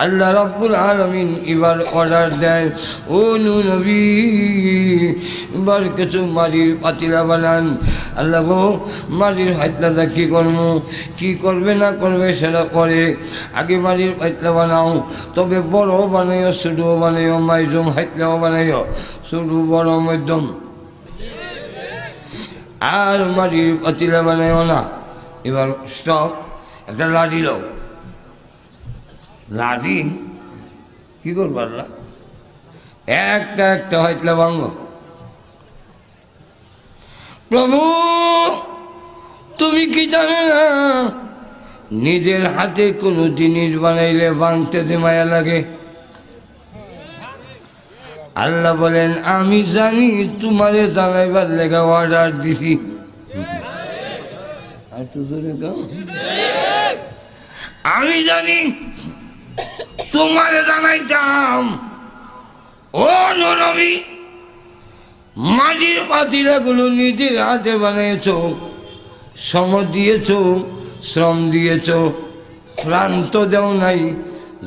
আল্লাহ রাব্বুল আলামিন এবার অর্ডার দেয়, ও নবী এবার কিছু মাটির পাতিলা বানান। আল্লাহ গো মাটির পাতিলাটা কী করবো, কী করবে না করবে সেটা পরে, আগে মাটির পাতিলা বানাও, তবে বড় বানাইও ছোটো বানাইও, মাইজুম হাতলাও বানাইও, ছোটো বড় মধ্যম, আর মাটির পাতিলা বানাইও না। এবার স্টপ, একটা লাঠি দাও। লাঠি কি করবো আল্লাহ, একটা একটা হয়তলা ভাঙ। প্রভু তুমি কি জানো না নিজের হাতে কোনো জিনিস বানাইলে ভাঙতে যে মায়া লাগে? আল্লাহ বলেন আমি জানি, তোমারে জানাইবার লেগে অর্ডার দিছি। আমি জানি তোমারে জানাইতাম, ও নবী মাটির পাতিলাগুলো নিজের হাতে বানিয়েছ, সময় দিয়েছ, শ্রম দিয়েছ, প্রান্ত দেও নাই,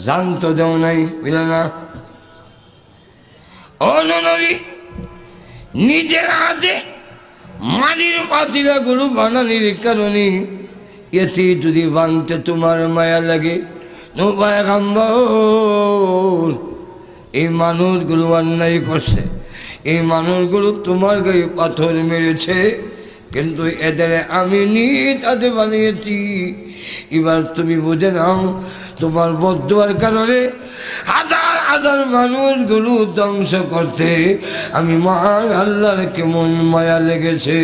জান্ত দেও নাই, বুঝলে না? ও নবী নিজের হাতে মাটির পাতিলাগুলো বানানির কারণে এতে যদি ভাঙতে তোমার মায়া লাগে, এই মানুষগুলো অন্যায় করছে, এই মানুষগুলো তোমার গায়ে পাথর মেরেছে, কিন্তু এদের আমি নিজ হাতে বানিয়েছি। এবার তুমি বুঝে নাও তোমার বদদুয়ার কারণে হাজার হাজার মানুষগুলো ধ্বংস করতে আমি মহান আল্লাহর কেমন মায়া লেগেছে।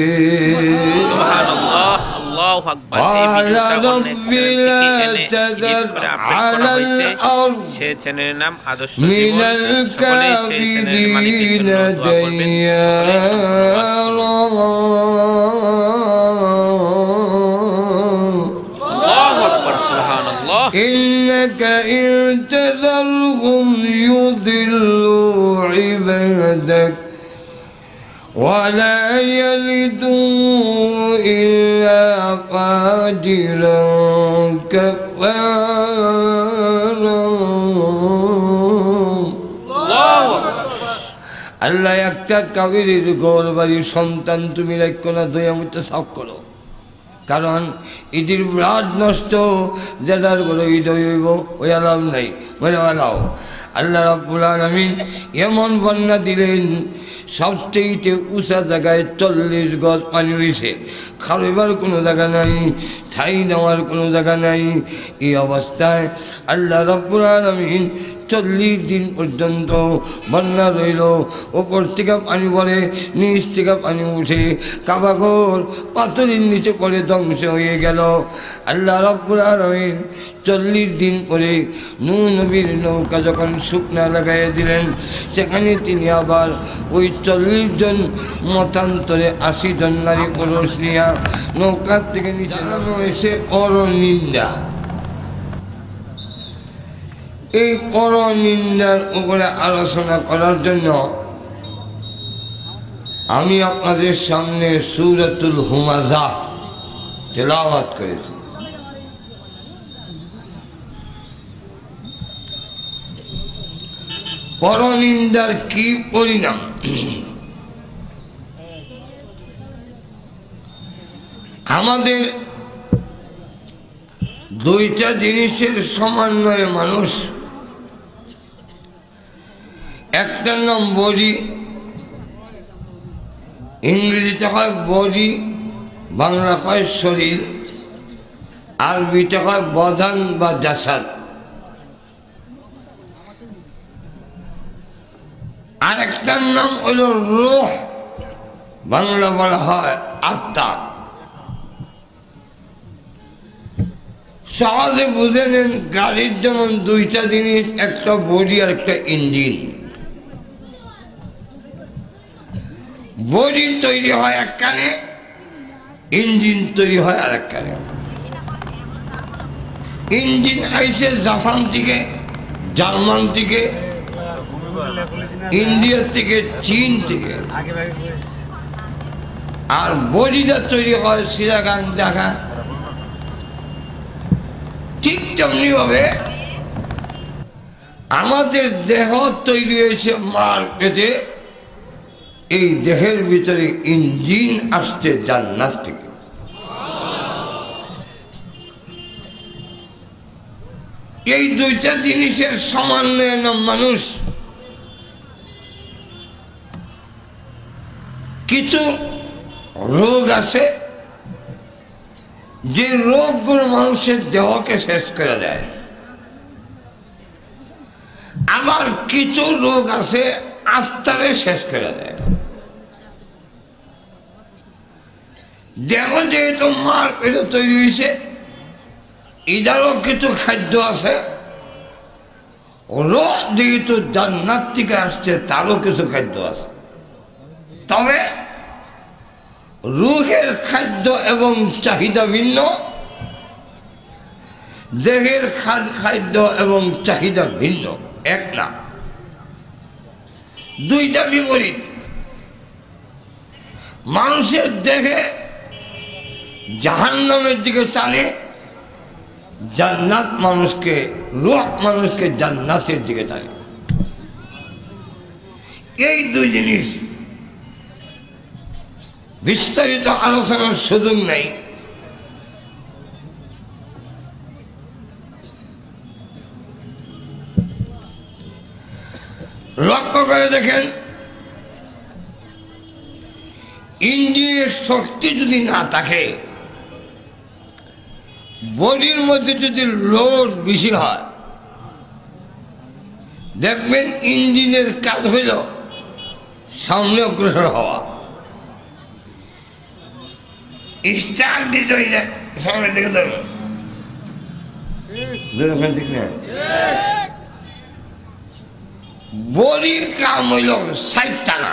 إنك إن تذرهم يضلوا عبادك ولا يلدوا إلا فاجرا كفارا আল্লাহ একটা কাবিরের ঘর বাড়ির সন্তান তুমি রাখো না, দয়া মতো সাফ করো, কারণ ঈদের রাত নষ্ট, যেটার কোনো ঈদ হইব ওই আলাম নাই, বলে আলাও। আল্লাহ রাব্বুল আলামিন এমন বন্যা দিলেন, সবচেয়ে উঁচা জায়গায় 40 গজ পানি হয়েছে, খাওয়াবার কোনো জায়গা নাই, ঠাই নেওয়ার কোনো জায়গা নাই। এই অবস্থায় আল্লাহ রাব্বুল আলামিন 40 দিন পর্যন্ত বন্যা রইল। ওপর থেকে পানি পড়ে, নিচ থেকে পানি উঠে, কাবাঘর পাথরের নিচে পড়ে ধ্বংস হয়ে গেল। আল্লাহ রাব্বুল আলামিন 40 দিন পরে নূহ নবীর নৌকা যখন শুকনা লাগাইয়া দিলেন, সেখানে তিনি আবার ওই 40 জন মতান্তরে 80 জন নারী পুরুষ নিয়ে নৌকার থেকে নিচে নামে হয়েছে পরনিন্দা। এই পরনিন্দার উপরে আলোচনা করার জন্য আমি আপনাদের সামনে সূরাতুল হুমাযা তেলাওয়াত করেছি। পরনিন্দার কি পরিণাম? আমাদের দুইটা জিনিসের সমন্বয়ে মানুষ, একটার নাম বডি, ইংরেজিতে হয় বডি, বাংলা হয় শরীর, আরবিতে হয় বদান বা জাসাদ। আর একটার নাম হল রূহ, বাংলা বলা হয় আত্মা। সহজে বুঝে নেন, গাড়ির যেমন দুইটা জিনিস, একটা বডি আর একটা ইঞ্জিন। বডি তৈরি হয় এক কানে, ইঞ্জিন তৈরি হয় আর এক কানে। ইঞ্জিন আইসে জাপান থেকে, জার্মান থেকে, ইন্ডিয়া থেকে, চীন থেকে, আর বডিটা তৈরি হয় সিরাগান ঢাকা। ঠিক তেমনি ভাবে আমাদের দেহ তৈরি হয়েছে মার পেটে, এই দেহের ভিতরে ইঞ্জিন আসছে জান্নাত থেকে। এই দুইটা জিনিসের সমন্বয়ে না মানুষ। কিছু রোগ আছে যে রোগগুলো মানুষের দেহকে শেষ করে দেয়, আবার কিছু রোগ আছে আত্মারে শেষ করে দেয়। দেহ যেহেতু মার পেটে তৈরি হয়েছে, এটারও কিছু খাদ্য আছে। রোগ যেহেতু জান্নাত থেকে আসছে, তারও কিছু খাদ্য আছে। তবে রুহের খাদ্য এবং চাহিদা ভিন্ন, দেহের খাদ্য এবং চাহিদা ভিন্ন, এক না, দুইটা বিপরীত। মানুষের দেহে জাহান্নামের দিকে টানে, জান্নাত মানুষকে, রূহ মানুষকে জান্নাতের দিকে টানে। এই দুই জিনিস বিস্তারিত আলোচনার সুযোগ নেই। লক্ষ্য করে দেখেন, ইঞ্জিনের শক্তি যদি না থাকে, বডির মধ্যে যদি লোড বেশি হয়, দেখবেন ইঞ্জিনের কাজ হইল সামনে অগ্রসর হওয়া। স্টার্ট দিতে হইলে সামনে দিকে ধরবেন, ঠিক না? বডির কাম হইল সাইড টানা,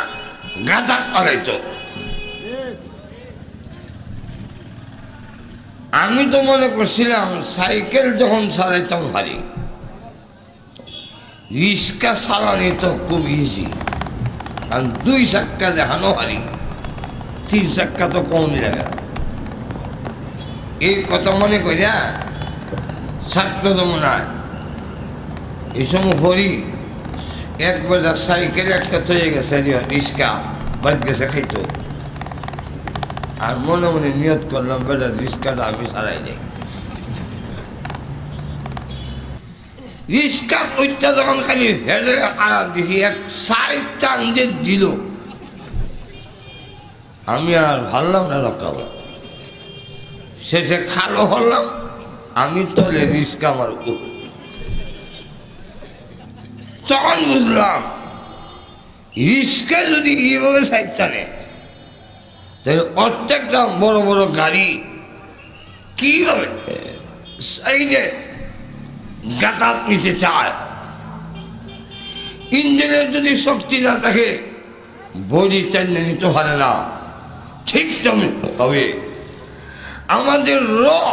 গাঁদা করাইতো। আমি তো মনে করছিলাম সাইকেল যখন চালাইতাম ভারী, রিক্সা চালানি তো খুব ইজি, কারণ 2 চাক্কা দেখানো ভারী, 3 চাক্কা তো কমই লাগে। এই কথা মনে করিয়া ছাত্র তো মনে হয় এই সময় করি, একবার সাইকেল একটা তৈরি গেছে, রিক্সা বাদ গেছে খাইতো, আর মনে মনে নিয়ত করলাম বেটা রিক্সাটা আমি চালাই যাই। রিক্সা ওইটা যখন খালি হেডে আড়া দিছি, এক সাইড টান যে দিল, আমি আর ভাবলাম না রক্ষাবো, শেষে খালো হলাম, আমি তলে রিক্সা আমার উপর। তখন বুঝলাম রিক্সা যদি এইভাবে সাইড টানে, তাহলে প্রত্যেকটা বড় বড় গাড়ি কিভাবে সাইডে যাতায়াত নিতে চায়। ইঞ্জিনের যদি শক্তি না থাকে, বডি টেনে নিতে পারে না। ঠিক তবে আমাদের রূহ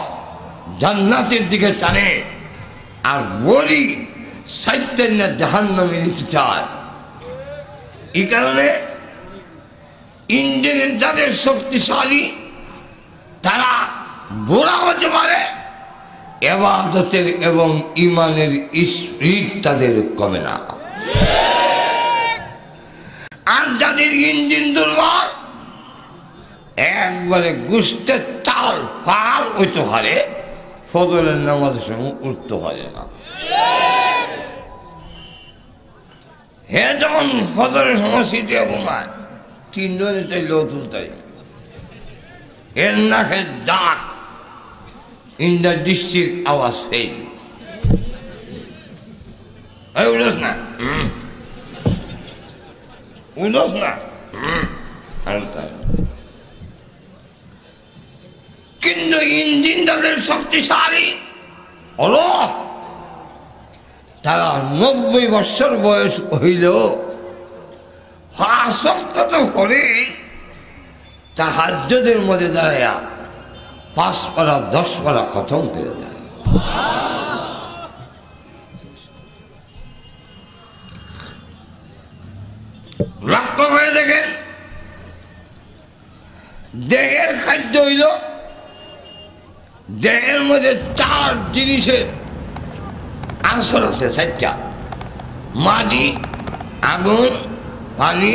জান্নাতের দিকে টানে, আর বডি সাইড টেনে জাহান্নামে নিতে চায়। এই কারণে ইঞ্জিনের যাদের শক্তিশালী, তারা বুড়া হতে পারে, ইবাদতের এবং ইমানের স্পিড তাদের কমে না। আর যাদের ইঞ্জিন দুর্বল, একবারে গুষ্টের তাল পার হইতে পারে, ফজরের নামাজের সময় উঠতে পারে না। হে যখন ফজরের সময় সিটিয়ে ঘুমায়, 3 জনে চাইলেও তুলতে, এর নাকে দাঁত, in the district I was saying. Hey, udah na? Udah na? Harta. কিন্তু ইঞ্জিন তাদের শক্তিশালী হলো, তারা 90 বছর বয়স হইলেও আসক্ত করে তাহাজ্জুদের মধ্যে দাঁড়ায়া 5 পারা 10 পারা খতম করে দেয়। লক্ষ্য করে দেখেন, দেহের খাদ্য হইল, দেহের মধ্যে 4 জিনিসের আনসার আছে, 4টা। মাটি, আগুন, পানি,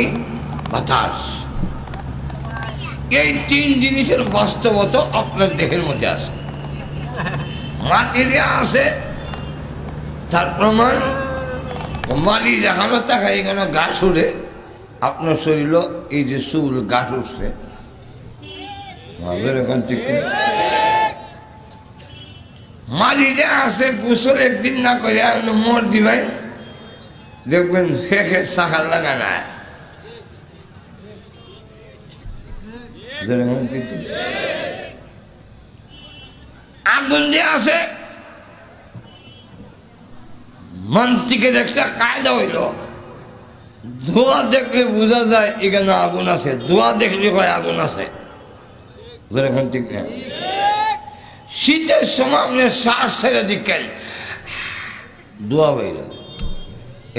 বাতাস, এই তিন জিনিসের বাস্তবতা আপনার দেহের মধ্যে আছে। মাটিতে আছে তার প্রমাণ, মাটি দেখানো থাকে এখানে গাছ উড়ে, আপনার শরীর এই যে চুল গাছ উঠছে, এখান থেকে মাটিতে আছে। গোসল একদিন না করে মর দিবেন, দেখবেন ফেঁকে শাখার লাগা না। আগুন দিয়ে আছে, মান্তিকের একটা কায়দা হইল, ধোঁয়া দেখলে বোঝা যায় এখানে আগুন আছে, ধোঁয়া দেখলে হয় আগুন আছে। ঠিক না? শীতের সময় আপনি শ্বাস ছেড়ে দিকেন, ধোঁয়া হইল,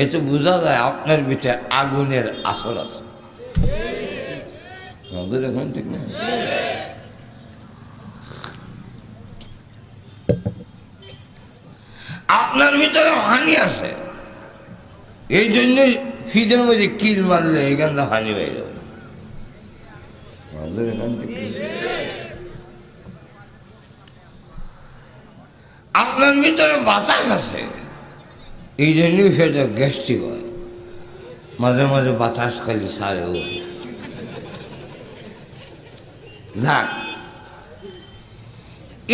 এতে বোঝা যায় আপনার ভিতরে আগুনের আসর আছে। ঠিক না? আপনার ভিতরে হানি আছে, এই জন্য ফিদের মধ্যে কিল মারলে এখানটা হানি হয়ে যাবে। আপনার ভিতরে বাতাস আছে, এই জন্যই সেটা গ্যাস্ট্রিক হয়, মাঝে মাঝে বাতাস খালি সারে ওঠে। যাক,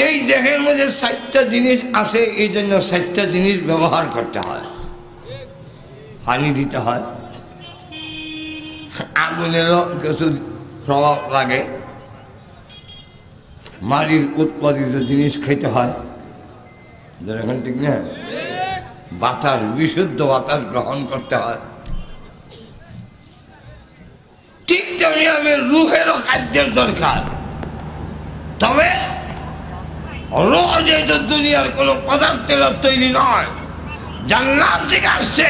এই দেহের মধ্যে 7টা জিনিস আছে, এই জন্য 7টা জিনিস ব্যবহার করতে হয়। পানি দিতে হয়, আগুনেরও কিছু প্রভাব লাগে, মাটির উৎপাদিত জিনিস খেতে হয়, এখন ঠিক না? বাতাস, বিশুদ্ধ বাতাস গ্রহণ করতে হয়। ঠিক তেমনি আমি রুহেরও খাদ্যের দরকার। তবে রোজ এই তো দুনিয়ার কোনো পদার্থের তৈরি নয়, জান্নাত থেকে আসছে,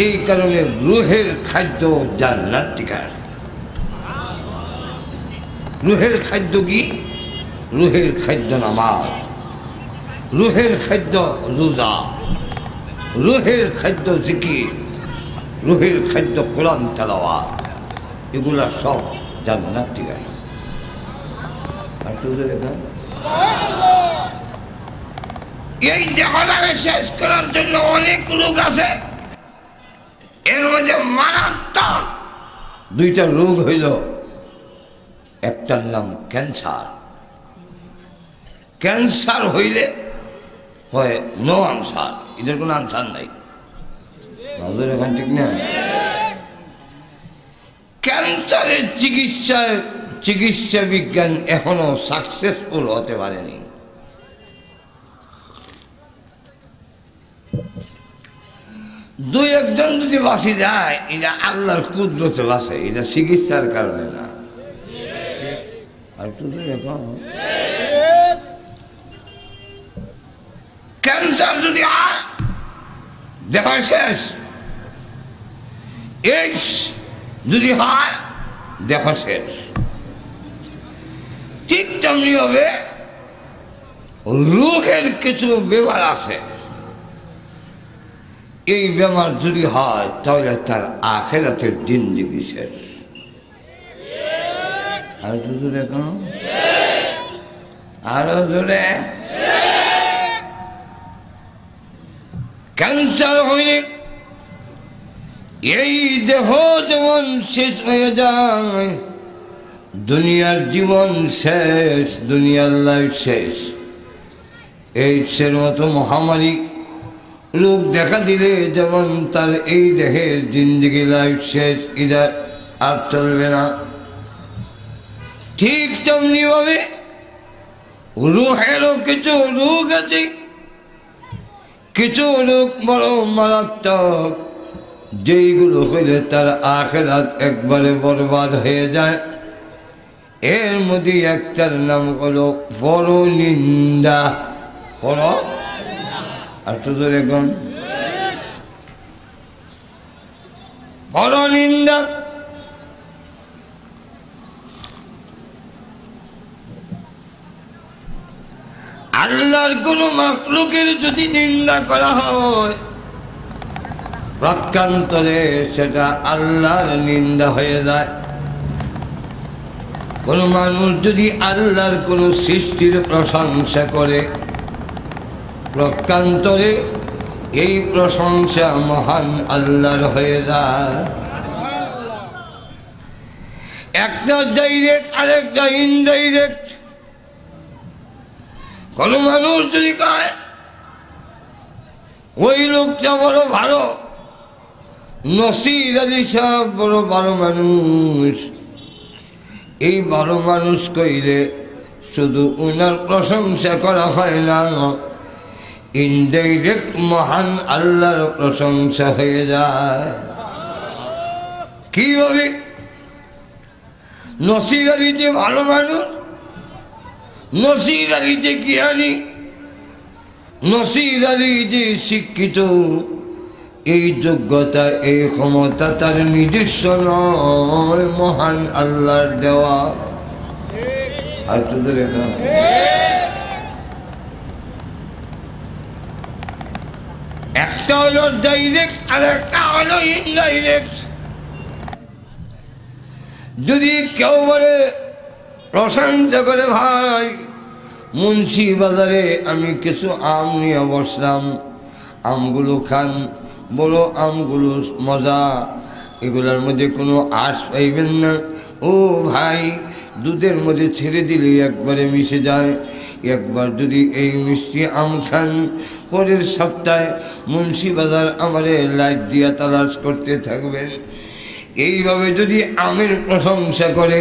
এই কারণে রুহের খাদ্য জান্নাত থেকে আসে। রুহের খাদ্য কি? রুহের খাদ্য নামাজ, রুহের খাদ্য রোজা, রুহের খাদ্য জিকির, রুহের খাদ্য কোরআন তেলাওয়াত, এগুলা সব জান্নাত থেকে আসে। আর তোদের এখানে এই দেহটাকে শেষ করার জন্য অনেক রোগ আছে, এর মধ্যে মারাত্মক 2টা রোগ হইল, একটার নাম ক্যান্সার। ক্যান্সার হইলে হয় নো আনসার, এদের কোনো আনসার নাই। এখন ঠিক না? ক্যান্সারের চিকিৎসা বিজ্ঞান এখনো সাকসেসফুল হতে পারেনি। দুই একজন যদি বাঁচি যায়, এটা আল্লাহর কুদরতে বাঁচে, এটা চিকিৎসার কারণে না। আর ক্যান্সার যদি হয়, দেখা শেষ। এইডস যদি হয়, দেখা শেষ। ঠিক তেমনি হবে রোগের কিছু ব্যাপার আছে, এই বেমার যদি হয় তাহলে তার আখিরাতের জিন্দেগি শেষ। আর জোরে কোন, আরো জোরে। ক্যান্সার হইলে এই দেহ যেমন শেষ হয়ে যায়, দুনিয়ার জীবন শেষ, দুনিয়ার লাইফ শেষ। এইডসের মতো মহামারী রোগ দেখা দিলে যেমন তার এই দেহের জিন্দেগি লাইফ শেষ, এটা আর চলবে না। ঠিক তেমনি ভাবে রুহেরও কিছু রোগ আছে, কিছু রোগ বড় মারাত্মক, যেইগুলো হইলে তার আখিরাত একবারে বরবাদ হয়ে যায়। এর মধ্যে একটার নাম হলো বড় নিন্দা। বড়, আর তো ধরে কোন বড় নিন্দা। আল্লাহর কোন মাখলুকের যদি নিন্দা করা হয়, প্রকান্তরে সেটা আল্লাহর নিন্দা হয়ে যায়। কোন মানুষ যদি আল্লাহর কোন সৃষ্টির প্রশংসা করে, প্রকান্তরে এই প্রশংসা মহান আল্লাহর হয়ে যায়। একটা ডাইরেক্ট, আরেকটা ইনডাইরেক্ট। কোন মানুষ যদি কয় ওই লোকটা বড় ভালো, নসির আলী সাহেব বড় ভালো মানুষ, এই ভালো মানুষ কইলে শুধু উনার প্রশংসা করা হয় না, ইনডাইরেক্ট মহান আল্লাহর প্রশংসা হয়ে যায়। কিভাবে? নসির আলী যে ভালো মানুষ, নসির আলী যে জ্ঞানী, নসির আলী যে শিক্ষিত, এই যোগ্যতা এই ক্ষমতা তার নিজস্ব নয়, মহান আল্লাহর দেওয়া। আর তোদের একটা হলো ডাইরেক্ট, আর একটা হলো ইনডাইরেক্ট। যদি কেউ বলে প্রশংসা করে, ভাই মুন্সি বাজারে আমি কিছু আম নিয়ে বসলাম, আমগুলো খান, বলো আমগুলো মজা, এগুলোর মধ্যে কোনো আঁশ পাইবেন না। ও ভাই, দুধের মধ্যে ছেড়ে দিলে একবারে মিশে যায়। একবার যদি এই মিষ্টি আম খান, পরের সপ্তাহে মুন্সি বাজার আমারে লাইট দিয়া তালাশ করতে থাকবেন। এইভাবে যদি আমের প্রশংসা করে,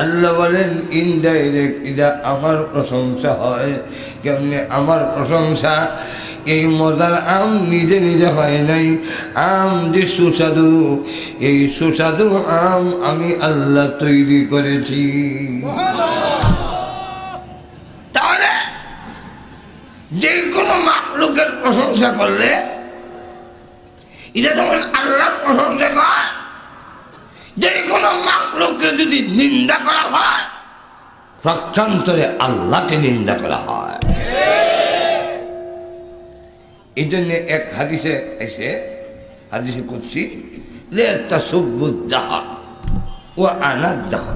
আল্লাহ বলেন ইনডাইরেক্ট এটা আমার প্রশংসা হয়। কেমনে আমার প্রশংসা? এই মজার আম নিজে নিজে হয় নাই, আম যে সুস্বাদু, এই সুস্বাদু আম আমি আল্লাহ তৈরি করেছি। তাহলে যে কোনো মাখলুকের প্রশংসা করলে এটা যেমন আল্লাহ প্রশংসা করে, যে কোনো মাখলুককে যদি নিন্দা করা হয়, প্রকান্তরে আল্লাহকে নিন্দা করা হয়। এই জন্য এক হাদিসে এসে, হাদিসে কুদসি, ও আনাদ্দাহ,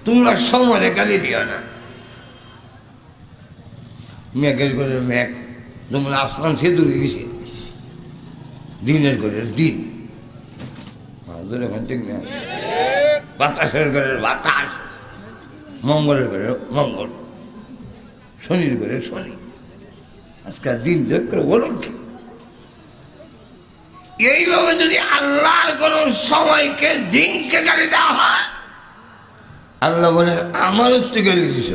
তোমরা সমরে গালি দিও না। মেঘের ঘরের মেঘ, তোমরা আসমান সে দূরে গেছে, দিনের ঘরের দিন, ঠিক না? বাতাসের ঘরের বাতাস, মঙ্গলের ঘরের মঙ্গল, শনির ঘরের শনি। আজকাল দিন দেখ করে বলুন কি? এইভাবে যদি আল্লাহর কোন সময়কে দিনকে গালি দেওয়া হয়, আল্লাহ বলেন আমার হচ্ছে গালি দিস।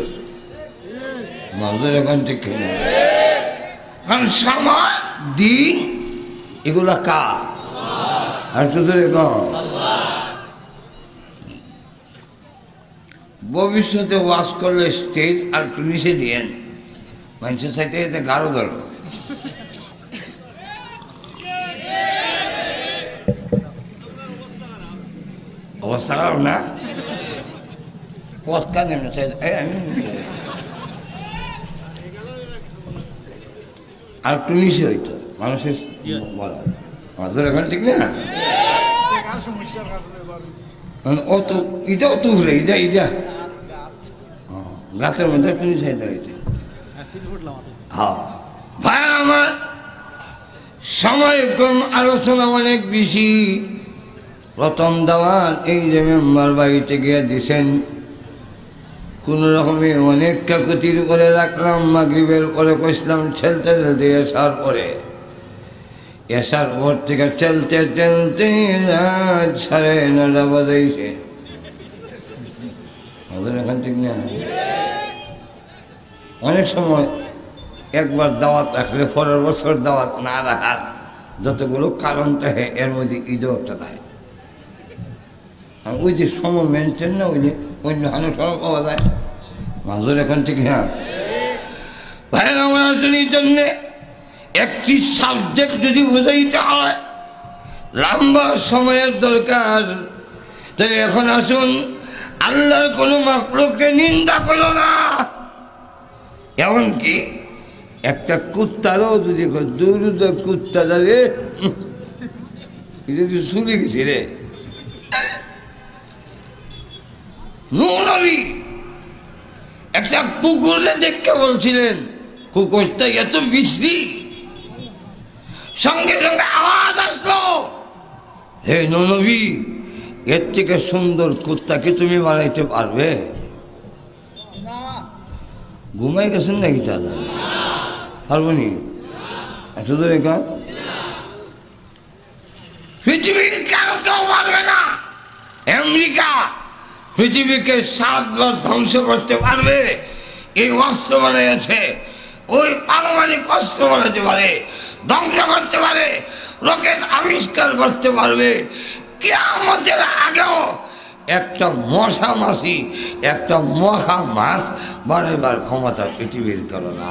মানুষের এখন ঠিক না, কারণ সময় দিন এগুলা কার? আর তোদের ভবিষ্যতে ওয়াজ করলে স্টেজ আর একটু নিচে দিয়েন, মানুষের সাথে এতে গাঢ় ধরব। অবস্থা খারাপ না? কথা নেমে আর একটু নিচে হইতো মানুষের বলা, আমাদের এখন ঠিক না? অত এটা অত ঘুরে ইটা ইটা গাছের মধ্যে একটু নিচে হইতে। হ্যাঁ ভাই আমার, সময় কম, আলোচনা অনেক বেশি। প্রথম দাওয়াত এই যে মেম্বার বাড়িতে গিয়ে দিছেন, কোন রকমে অনেক কাকুতির করে রাখলাম। মাগরিবের পরে কইসলাম ছেলতে ছেলতে এসার পরে, এসার পর থেকে চলতে চলতে রাত 9:30 বাজাইছে। আমাদের এখান থেকে না, অনেক সময় একবার দাওয়াত রাখলে পরের বছর দাওয়াত না রাখার যতগুলো কারণ থাকে, এর মধ্যে ঈদও একটা থাকে। ওই যে সময় মেনছেন না, ওই যে অন্য হানো সময় পাওয়া যায়। মাঝের এখান থেকে হ্যাঁ ভাই আমার জন্য একটি সাবজেক্ট যদি বোঝাইতে হয় লম্বা সময়ের দরকার। তাই এখন আসুন, আল্লাহর কোনো মাখলুককে নিন্দা করো না। এমনকি একটা কুত্তারও যদি দুরুদ কুত্তাটা রে শুনে গেছি রে। নূহ নবী একটা কুকুরকে দেখতে বলছিলেন, কুকুরটা এত বিশ্রী, সঙ্গে সঙ্গে আওয়াজ আসলো, হে নূহ নবী, এর থেকে সুন্দর কুত্তাকে তুমি বানাইতে পারবে? ঘুমাই গেছেন নাকি দাদা? পারবো নি? এত দূরে কাজ পৃথিবীর কেউ কেউ পারবে না। আমেরিকা পৃথিবীকে 7 বার ধ্বংস করতে পারবে, এই অস্ত্র বানিয়েছে। ওই পারমাণবিক অস্ত্র বানাতে পারে, ধ্বংস করতে পারে, রকেট আবিষ্কার করতে পারবে। কিয়ামতের আগেও একটা মশা মাছি, একটা মহা মাছ বানাইবার ক্ষমতা পৃথিবীর কারণে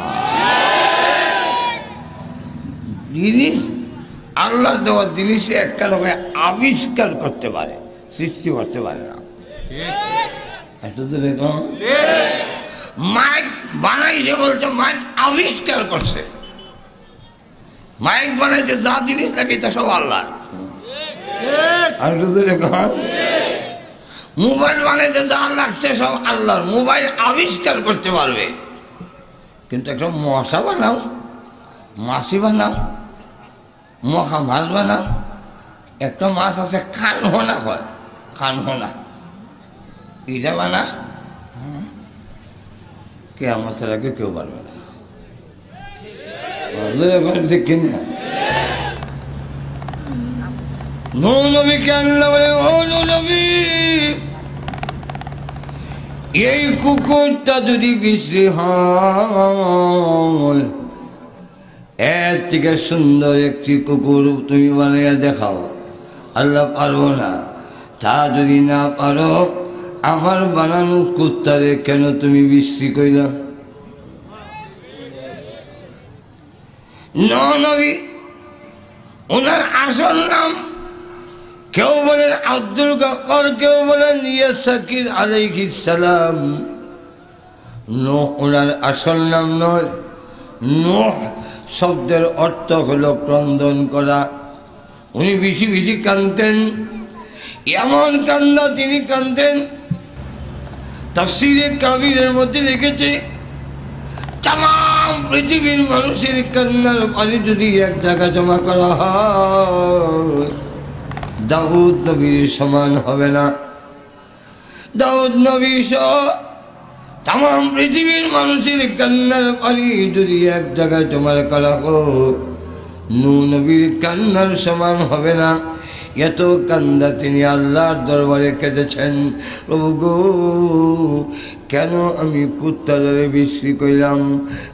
জিনিস, আল্লাহর দেওয়া জিনিসে একটা লোকে আবিষ্কার করতে পারে, সৃষ্টি করতে পারে না। মাইক বানাইছে বলছে, মাইক আবিষ্কার করছে। মাইক বানাইছে, যা জিনিস লাগে তা সব আল্লাহ। আর মোবাইল বানাইতে যা লাগছে সব আল্লাহর। মোবাইল আবিষ্কার করতে পারবে, কিন্তু একটা মশা বানাও, মাছি বানাও, মহা মাছ বানাও। একটা মাছ আছে খানহোনা, হয় খানহোনা, এটা বানা কে আমার ছাড়াকে কেউ পারবে না। কিনা নূহ নবীকে আল্লাহ বলে, ও নূহ নবী, এই কুকুরটা যদি বিশ্রী হয়, এর থেকে সুন্দর একটি কুকুর তুমি বানাইয়া দেখাও। আল্লাহ পারবো না। তা যদি না পারো, আমার বানানো কুত্তারে কেন তুমি বিশ্রী কইলা? নূহ নবী, ওনার আসল নাম কেউ বলেন আব্দুল গফফার, কেউ বলেন ইয়াসাকির আলাইহিস সালাম। নূহ ওনার আসল নাম নয়। নূহ শব্দের অর্থ হলো ক্রন্দন করা। উনি বেশি বেশি কাঁদতেন, এমন কান্না তিনি কাঁদতেন, তাফসীরে কাবীরের মধ্যে লিখেছে, তাম পৃথিবীর মানুষের কান্নার পানি যদি এক জায়গা জমা করা হয়, দাউদ নবীর সমান হবে না। দাউদ নবী সহ তাম পৃথিবীর মানুষের কান্নার পানি যদি এক জায়গায় জমা করা হোক, নূহ নবীর কান্নার সমান হবে না। এত কান্দা তিনি আল্লাহর দরবারে কেঁদেছেন, প্রভু গো, কেন আমি কুত্তারে বিশ্রী কইলাম?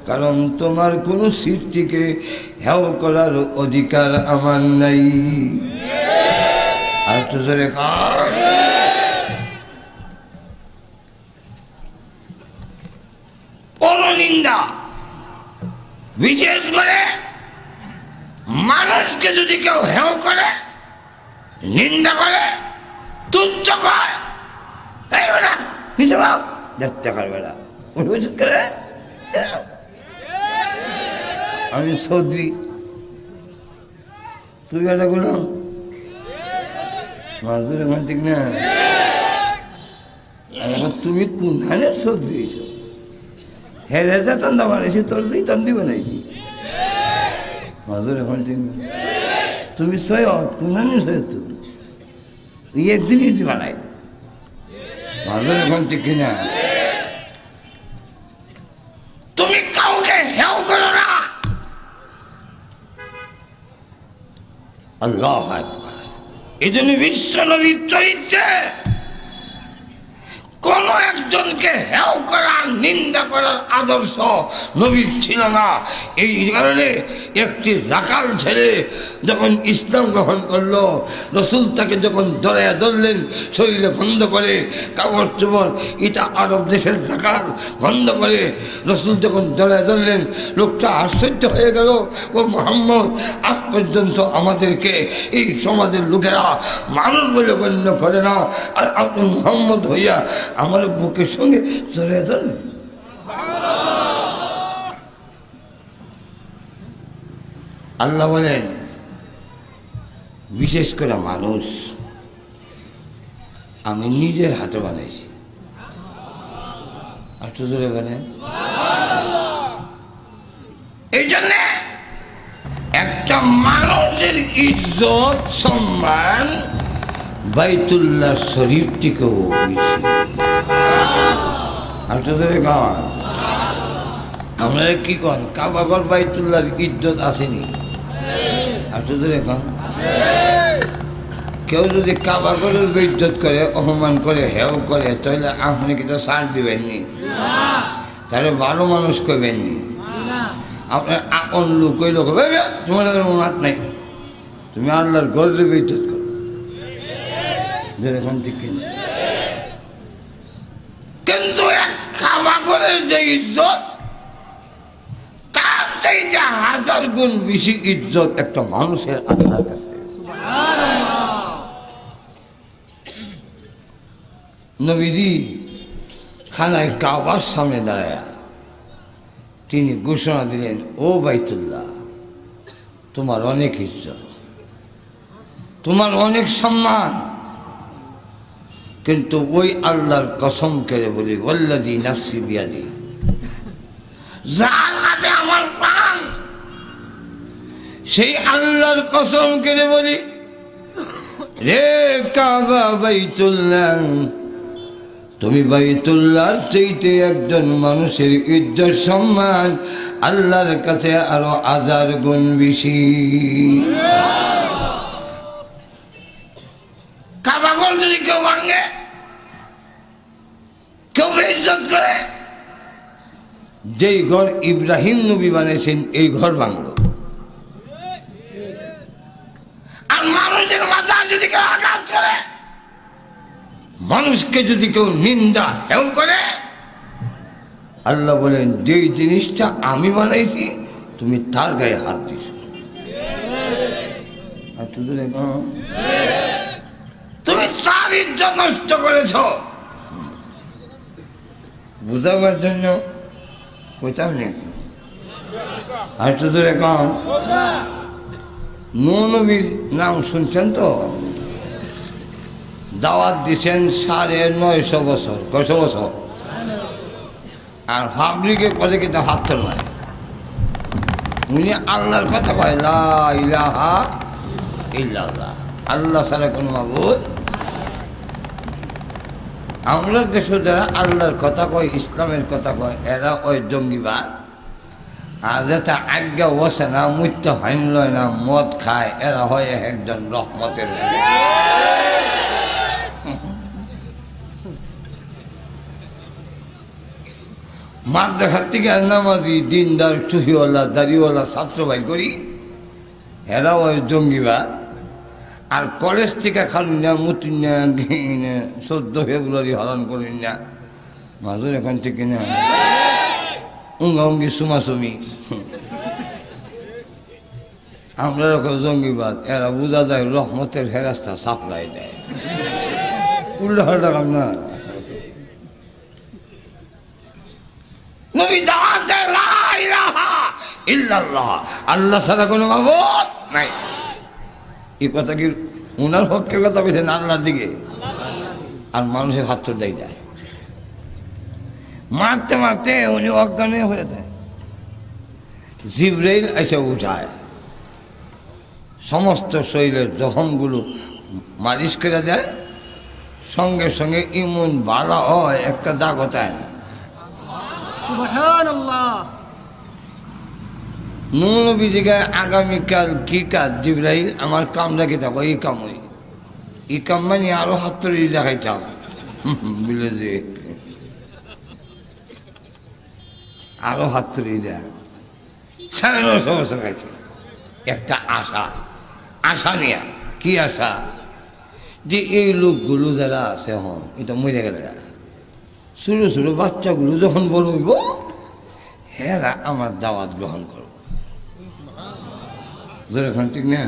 কারণ তোমার কোনো সৃষ্টিকে হেয় করার অধিকার আমার নাই। আর তো জোরে পরনিন্দা, বিশেষ করে মানুষকে যদি কেউ হেয় করে, নিন্দা করে, তুচ্ছ করে, এই বেটা পিছে ভাব, দেখতে পারবে না, করে আমি সৌদি, তুই বেটা গুলো মাঝুর এখন ঠিক না। তুমি কোনখানে সৌদি দিয়েছ? হ্যাঁ রেজা তন্দা বানাইছি, তোর তুই তন্দি বানাইছি। মাঝুর এখন ঠিক না। তুমি সয় কোনখানে সয়, তুই একদিনই বানাই। মাঝুর এখন ঠিক কিনা। তুমি কাউকে হেয় করো না। আল্লাহু আকবার। এই জন্য বিশ্ব নবীর চরিত্রে কোন একজনকে হেয় করা, নিন্দা করার আদর্শ নবীর ছিল না। এই কারণে একটি রাখাল ছেলে যখন ইসলাম গ্রহণ করলো, রসুল তাকে যখন ধরাইয়া ধরলেন, শরীরে গন্ধ করে, কাপড় চোপড়, এটা আরব দেশের রাখাল গন্ধ করে, রসুল যখন ধরাইয়া ধরলেন, লোকটা আশ্চর্য হয়ে গেল, ও মুহাম্মদ, আজ পর্যন্ত আমাদেরকে এই সমাজের লোকেরা মানুষ বলে গণ্য করে না, আর আপনি মুহাম্মদ হইয়া আমার বুকের সঙ্গে জড়িয়ে ধরলেন। আল্লাহ বলেন বিশেষ করে মানুষ আমি নিজের হাতে বানাইছি। একটু জোরে বলেন। এই জন্যে একটা মানুষের ইজ্জত সম্মান বাইতুল্লাহ শরীফ থেকেও বেশি। একটু জোরে গান। আমরা কি কন কাবাঘর বাইতুল্লাহর ইজ্জত আসেনি? একটু জোরে গান। কেউ যদি কাবাঘরের বেইজ্জত করে অপমান করে হেও করে তাহলে আপনি কিন্তু সার দিবেননি, তাহলে ভালো মানুষ করবেননি। আপনার আপন লোক ওই লোক তোমার হাত নাই, তুমি আল্লাহর গর্বের বেইজ্জত করো। ঠিক কিন্তু কাবাঘরের যে ইজ্জত তার চাইতে 1000 গুণ বেশি ইজ্জত একটা মানুষের আল্লাহর কাছে। নবীজি খানায় কাবার সামনে দাঁড়ায় তিনি ঘোষণা দিলেন, ও বাইতুল্লাহ, তোমার অনেক ইজ্জত, তোমার অনেক সম্মান, কিন্তু ওই আল্লাহর কসম করে বলি, ওয়াল্লাযী নাফসি বিয়াদি, যার হাতে আমার প্রাণ, সেই আল্লাহর কসম করে বলি, রে কাবা বাইতুল্লাহ, তুমি বাইতুল্লাহর চাইতে একজন মানুষের ইজ্জত সম্মান আল্লাহর কাছে আরো 1000 গুণ বেশি। কাবাঘর যদি কেউ ভাঙে, কেউ বেইজ্জত করে, যেই ঘর ইব্রাহিম নবী বানিয়েছেন এই ঘর ভাঙল। আর মানুষের মাথা যদি কেউ আঘাত করে, মানুষকে যদি কেউ নিন্দা হেউ করে, আল্লাহ বলেন যেই জিনিসটা আমি বানাইছি তুমি তার গায়ে হাত দিছ। তুমি তার ইজ্জত নষ্ট করেছ। বুঝাবার জন্য কইতাম না। আর তো এখন নূহ নবীর নাম শুনছেন তো? দাওয়াত দিচ্ছেন 950 বছর। কয়শো বছর? আর পাবলিকে করে কিন্তু হাত তোলা। উনি আল্লাহর কথা কয়, লা ইলাহা ইল্লাল্লাহ, আল্লাহ ছাড়া কোনো মাবুদ। আমরা দেশে যারা আল্লাহর কথা কয়, ইসলামের কথা কয়, এরা ওই জঙ্গিবাদ। আর যেটা আজ্ঞা বসে না, মৃত্যু হাইন লয় না, মদ খায়, এরা হয় একজন রহমতের। মার দেখার থেকে নামাজি দিনদার টুপিওয়ালা দাড়িওয়ালা ছাত্র ভাই করি, এরাও ওই জঙ্গিবাদ। আর কলেজ থেকে খালুন না, মুতুন না, 14 ফেব্রুয়ারি হরণ করিন না, মাজুর এখান থেকে না উঙ্গি সুমাসুমি। আমরা রকম জঙ্গিবাদ, এরা বোঝা যায় রহমতের ফেরাস্তা সাপ্লাই দেয়। উল্টা হাল্টা কাম না। নবী দাওয়াত দেয়, লা ইলাহা ইল্লাল্লাহ, আল্লাহ ছাড়া কোনো মাবুদ নাই। এই কথা কি উনার পক্ষে কথা বলছেন আল্লাহর দিকে? আর মানুষের হাত চোর দেয় যায়। মারতে মারতে উনি অজ্ঞান হয়ে যায়। জিবরাইল এসে উঠায়, সমস্ত শরীরের জখমগুলো মালিশ করে দেয়, সঙ্গে সঙ্গে ইমন ভালো হয়, একটা দাগ হতায় না। নূহ নবী জিজ্ঞাসা, আগামীকাল কি কাজ? জিবরাইল, আমার কামটা কি থাকো? এই কাম, এই কাম মানে আরো হাত তৈরি দেখাইতাম বলে যে আরো হাত তৈরি দেয়। 9.5 বছর খাইছে। একটা আশা, আশা নিয়ে। কি আশা? যে এই লোকগুলো যারা আছে হন, এটা মরে গেলে ছোটো ছোটো বাচ্চাগুলো যখন বলব হেরা আমার দাওয়াত গ্রহণ করব, যেরকম ঠিক না?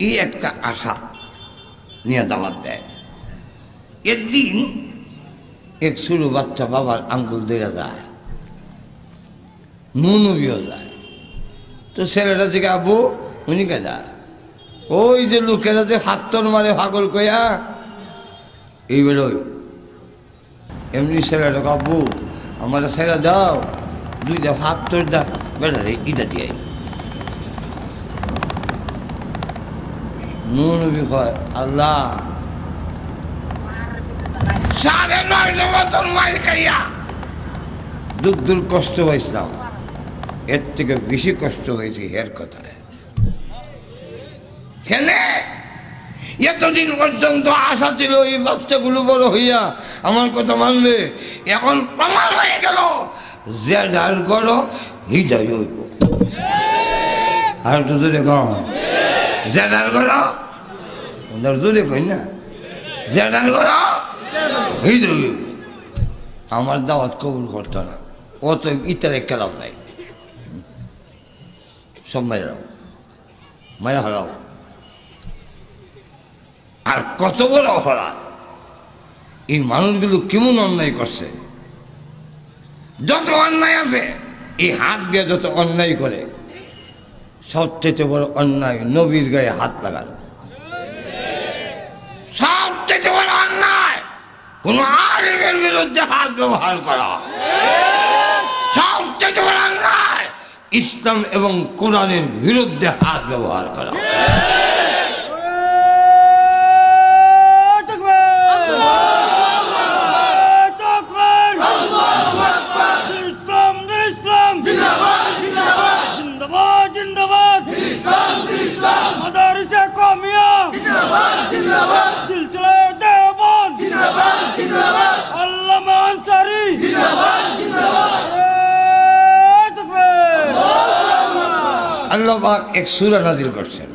এই একটা আশা নিয়ে দাওয়াত দেয়। একদিন এক ছোটো বাচ্চা বাবার আঙ্গুল ধরে যায়, নূহ নবীও যায়। তো ছেলেটা থেকে আব্বু উনি কেদা? ওই যে লোকেরা যে হাত্তর মারে পাগল কইয়া এই বেরোয় এমনি ছেলেটা আব্বু আমার ছেলে দাও, দুইটা হাত্তর দা বেড়ারে ইটা দিয়ে নবী কয় আল্লাহ 950 বছর মাইর খাইয়া দূর কষ্ট হয়েছিলাম, এর থেকে বেশি কষ্ট হয়েছে এর কথায়। খেলে এতদিন পর্যন্ত আশা ছিল এই বাচ্চাগুলো বড় হইয়া আমার কথা মানবে, এখন প্রমাণ হয়ে গেল যে যার গড় হৃদয় হইব। আর তো জোরে কম জেডার গড় জোরে কই না, জেডার গড় হৃদয় হইব। আমার দাওয়াত কবুল করতো না, ও তো ইত্যাদি একটা লাভ নাই, সব মায়েরা হলাও। আর কত বড় অপরাধ! এই মানুষগুলো কেমন অন্যায় করছে, যত অন্যায় আছে এই হাত দিয়ে যত অন্যায় করে, সবচেয়ে বড় অন্যায় নবীর গায়ে হাত লাগানো। সবচেয়ে বড় অন্যায় কোন আলেমের বিরুদ্ধে হাত ব্যবহার করা। সবচেয়ে বড় অন্যায় ইসলাম এবং কোরআনের বিরুদ্ধে হাত ব্যবহার করা। আল্লাহ পাক এক সূরা নাযিল করছেন,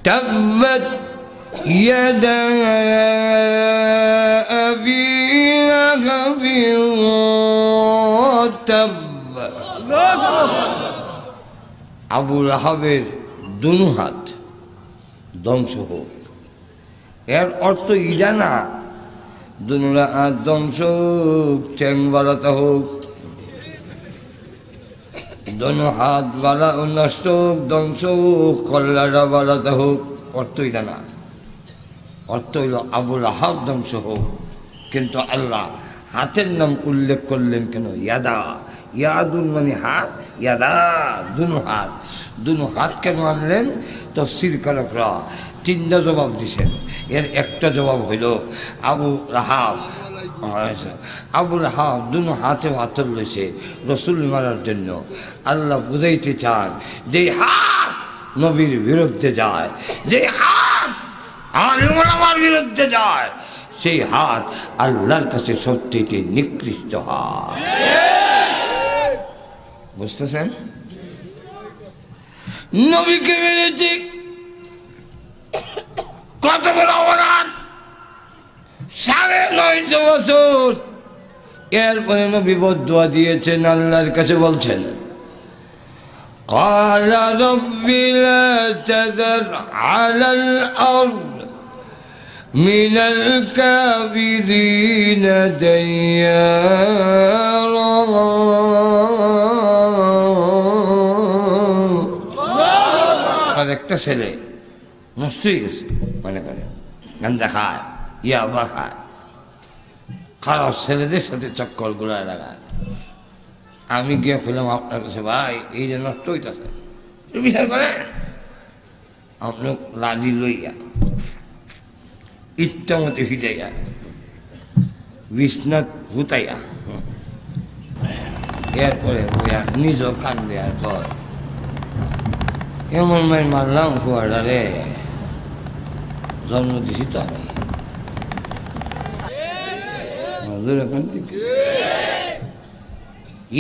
তাব্বাত ইয়াদা আবি লাহাবিন ওয়া তাব্ব। আবু লাহাবের দুনো হাত ধ্বংস হোক। এর অর্থ ইডা না দুনুরা হাত ধ্বংস হোক, ঠ্যাং বাড়াতে হোক, দোনো হাত বাড়া নষ্ট হোক, ধ্বংস হোক, কল্লাটা বাড়াতে হোক, অর্থ এটা না। অর্থ হইল আবু লাহাব ধ্বংস হোক। কিন্তু আল্লাহ হাতের নাম উল্লেখ করলেন কেন? ইয়াদা, ইয়াদুন মানে হাত, ইয়াদা দুনো হাত। দুনো হাত কেন আনলেন? তাফসীর কারকরা তিনটা জবাব দিছেন। এর একটা জবাব হইল আবু লাহাব দুনো হাতে হাতর লইছে রসুল মারার জন্য। আল্লাহ বুঝাইতে চান যে হাত নবীর বিরুদ্ধে যায়, যে হাত আমার বিরুদ্ধে যায়, সেই হাত আল্লাহর কাছে সবথেকে নিকৃষ্ট হাত। বুঝতেছেন? নবীকে মেরেছি কত বড় অপরাধ, 950 বছর। এরপরে নবী বদদুয়া দিয়েছেন, আল্লাহর কাছে বলছেন ক্বালা রাব্বি লা তাযার আলাল আরদ মিনাল কাফিরিনা দাইয়ারা। আর একটা ছেলে নষ্ট হয়ে গেছে, মনে করে গাঁজা খায়, ইয়াবা খায়, খারাপ ছেলেদের সাথে চক্কর গুলায় লাগায়। আমি গিয়ে খুললাম আপনার কাছে, ভাই এই যে নষ্ট হইতেছে, বিচার করে আপনি লাজি লইয়া ইচ্ছা মতো ফিটাইয়া বিছনাথ হুতাইয়া এরপরে নিজ কান্দে আর কয় এমন মায়ের মারলাম কুয়াটা রে, জন্ম দিছি তো আমি।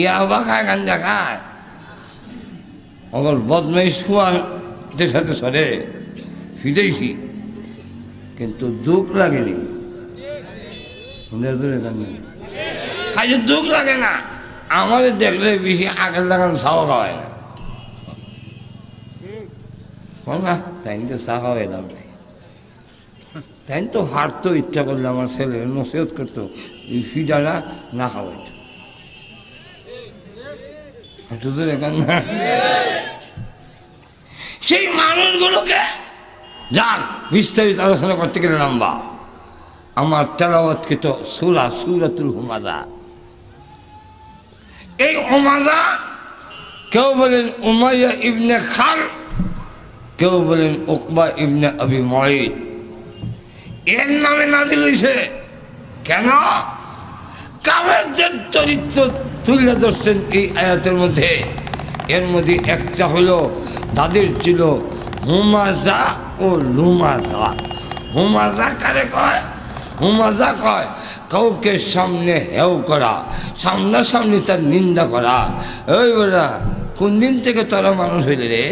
ইয়াবা খায়, গাঞ্জা খায়, অগল বদমাইশ কুয়াদের সাথে সরে ফিরেছি, কিন্তু দুঃখ লাগেনি। খাইছে দুঃখ লাগে না, আমাদের দেখলে বেশি আগের লাগান চাও খাওয়ায় না। না তাই তো চা খাওয়াই দাম নেই, তাই তো হাঁটতো, ইচ্ছা করলে আমার ছেলে নসিহত করতো ফিডারা না খাওয়াইতো। এখান না সেই মানুষগুলোকে যাক বিস্তারিত আলোচনা করতে গেলে লম্বা। আমার তেলাওয়াতকৃত সূরা সূরাতুল হুমাযা। এই হুমাযা কেউ বলেন উমাইয়া ইবনে খালদ, কেউ বলেন উকবা ইবনে আবি মুআইদ। এর নামে নাযিল হয়েছে কেন? কাফেরদের চরিত্র তুলে ধরছেন এই আয়াতের মধ্যে। এর মধ্যে একটা হলো তাদের ছিল হুমাযা ও লুমাযা। হুমাযা কারে কয়? হুমাযা কয় কাউকে সামনে হেও করা, সামনাসামনি তার নিন্দা করা। ওই বলা কোন দিন থেকে তোরা মানুষ হইলে রে?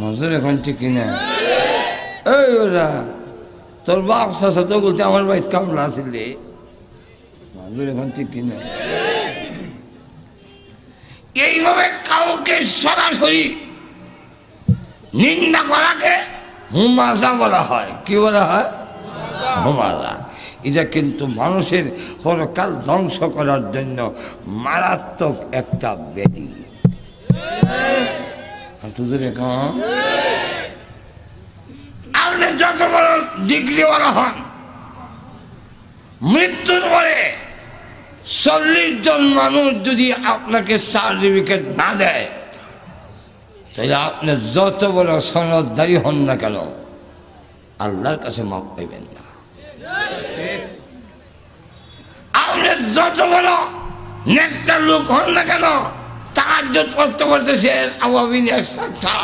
মজুর এখন ঠিক কিনা? এই ওরা তোর বাপ চাচা তো বলতে আমার বাড়িতে কামলা আছিল রে। মজুর এখন ঠিক কিনা? এইভাবে কাউকে সরাসরি নিন্দা করাকে হুমাযা বলা হয়। কি বলা হয়? হুমাযা। এটা কিন্তু মানুষের পরকাল ধ্বংস করার জন্য মারাত্মক একটা ব্যাধি। আপনি যত বড় ডিগ্রিওয়ালা হন, মৃত্যুর পরে 40 জন মানুষ যদি আপনাকে সার্টিফিকেট না দেয়, তাহলে আপনি যত বড় সনদদারি হন না কেন আল্লাহর কাছে মাপ পাইবেন না। আপনি যত বড় নেককার লোক হন না কেন, তাহাজ্জুদ করতে করতেছে আওয়াবিন একসাথে,